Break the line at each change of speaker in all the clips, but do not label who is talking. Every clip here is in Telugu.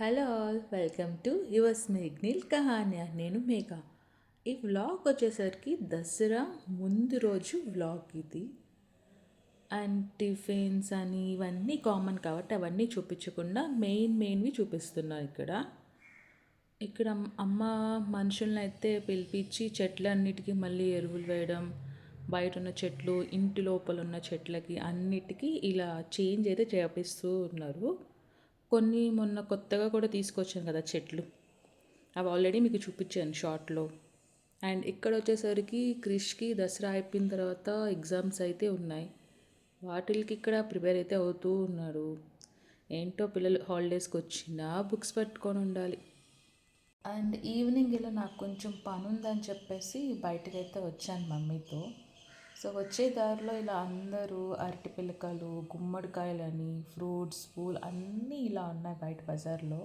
Hello all, welcome to yours Meghnil కహాన్యా. నేను మేఘ. ఈ వ్లాగ్ వచ్చేసరికి దసరా ముందు రోజు వ్లాగ్ ఇది. అండ్ టిఫిన్స్ అని ఇవన్నీ కామన్ కాబట్టి అవన్నీ చూపించకుండా మెయిన్వి చూపిస్తున్నాను ఇక్కడ అమ్మ మనుషులను అయితే పిలిపించి చెట్లన్నిటికీ మళ్ళీ ఎరువులు వేయడం, బయట ఉన్న చెట్లు, ఇంటి లోపల ఉన్న చెట్లకి అన్నిటికీ ఇలా చేంజ్ అయితే చేపిస్తూ ఉన్నారు. కొన్ని మొన్న కొత్తగా కూడా తీసుకొచ్చాను కదా చెట్లు, అవి ఆల్రెడీ మీకు చూపించాను షార్ట్లో. అండ్ ఇక్కడ వచ్చేసరికి క్రిష్కి దసరా అయిపోయిన తర్వాత ఎగ్జామ్స్ అయితే ఉన్నాయి. వాటికి ఇక్కడ ప్రిపేర్ అయితే అవుతూ ఉన్నారు. ఏంటో పిల్లలు హాలిడేస్కి వచ్చినా బుక్స్ పట్టుకొని ఉండాలి. అండ్ ఈవినింగ్ ఇలా నాకు కొంచెం పని ఉందని చెప్పేసి బయటకైతే వచ్చాను మమ్మీతో. సో వచ్చే దారిలో ఇలా అందరూ అరటి పిలకలు, గుమ్మడికాయలని, ఫ్రూట్స్, పూలు అన్నీ ఇలా ఉన్నాయి బయట బజార్లో.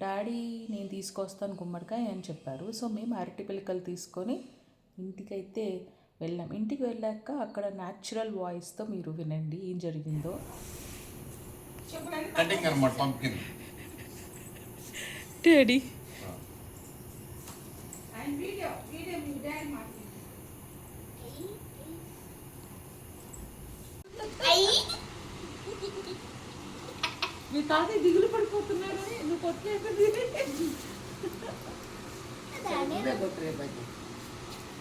డాడీ నేను తీసుకొస్తాను గుమ్మడికాయ అని చెప్పారు. సో మేము అరటి పిలకలు తీసుకొని ఇంటికైతే వెళ్ళాం. ఇంటికి వెళ్ళాక అక్కడ న్యాచురల్ వాయిస్తో మీరు వినండి ఏం జరిగిందో. డాడీ మీ తాతయ్య దిగులు పడిపోతున్నారని నువ్వు కొట్టేది.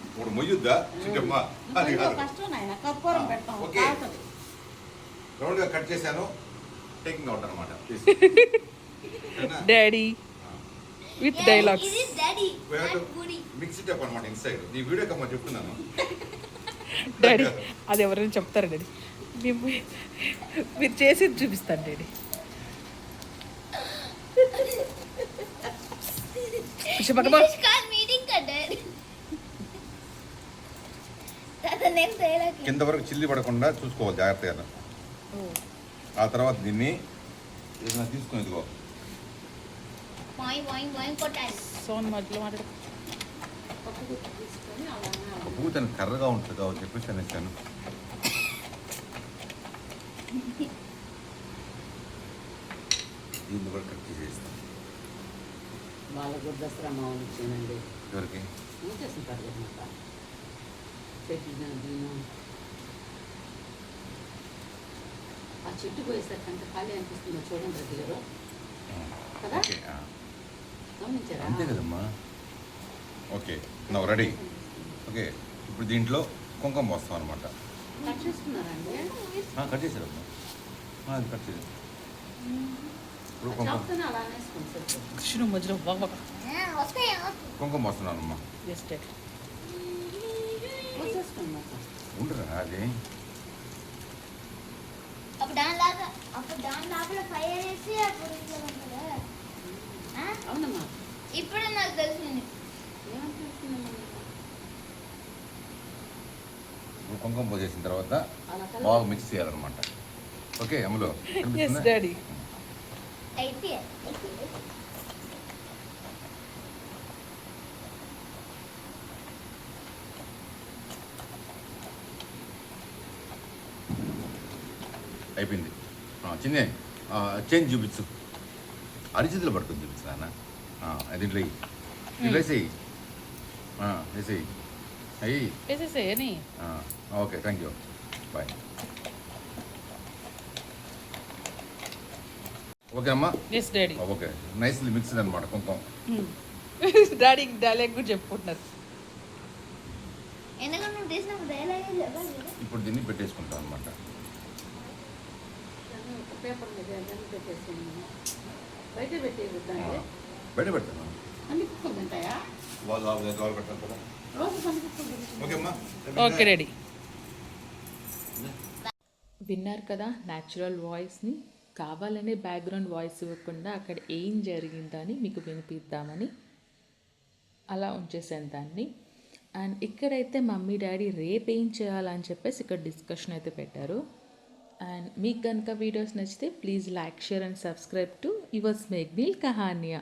ఇప్పుడు మొయ్యుద్దా చిట్టమ్మ? అది కాదు, రౌండ్ గా కట్ చేశాను, టేకింగ్ అవుట్ అనమాట.
Daddy with dialogues.
Mix it up అనమాట ఇన్సైడ్. నీ వీడియో కమ్మ చెప్తున్నాను.
డాడీ అది ఎవరైనా చెప్తారు డాడీ, మీరు చేసేది చూపిస్తాను డాడీ.
కింద వరకు చిల్లి పడకుండా చూసుకోవాలి జాగ్రత్తగా. ఆ తర్వాత దీన్ని ఏదైనా తీసుకుని ఇదిగో పూతని కర్రగా ఉంటుంది కావచ్చు చెప్పేసి అనేసాను. దీన్ని కూడా కట్ చేసేస్తాను.
వాళ్ళకు దసరా మామూలు ఇచ్చానండి.
ఎవరికి
చేస్తుంటారు అనమాట. చెట్టు దీని ఆ చెట్టు పోయేసరికంటే ఖాళీ అనిపిస్తుందో చూడండి దగ్గర కదా, గమనించారా?
అంతే కదమ్మా. ఓకే నవ్వు రెడీ. ఓకే ఇప్పుడు దీంట్లో కుంకుమ పోస్తాం అనమాట.
కట్ చేసుకున్నారండి?
కట్ చేశారమ్మా, అది కట్ చేశారు.
కృష్ణ మధ్యలో
కుంకుమ వస్తున్నానమ్మా. ఉండరా అది
ఇప్పుడు నాకు తెలిసింది.
కుంకుమ పోసేసిన తర్వాత బాగా మిక్స్ చేయాలన్నమాట. ఓకే అమ్ములు అయిపోయింది. చిన్న చేంజ్ చూపించు, అరిచేతులు పడుతుంది చూపించు నాన్న. దీంట్లో వేసేయి, వేసేయి అయ్యి. Okay thank you, bye. Okay అమ్మా. ఓకే నైస్లీ మిక్స్డ్ అనమాట కుంకుమ.
డాడీ డైలాగ్ కూడా చెప్పుకుంటున్నారు.
ఇప్పుడు దీన్ని పెట్టేసుకుంటాం అనమాట.
పేపర్ మీద బయట పెట్టేది,
బయట పెడతాను.
అన్ని కుక్కలు తింటాయా?
పెడతాను కదా. ఓకే అమ్మా.
Okay ready. విన్నారు కదా న్యాచురల్ వాయిస్ని. కావాలనే బ్యాక్గ్రౌండ్ వాయిస్ ఇవ్వకుండా అక్కడ ఏం జరిగిందని మీకు వినిపిద్దామని అలా ఉంచేసాను దాన్ని. అండ్ ఇక్కడైతే మమ్మీ డాడీ రేపు ఏం చేయాలని చెప్పేసి ఇక్కడ డిస్కషన్ అయితే పెట్టారు. అండ్ మీకు కనుక వీడియోస్ నచ్చితే please like, share and subscribe to yours Meghnil కహాన్యా.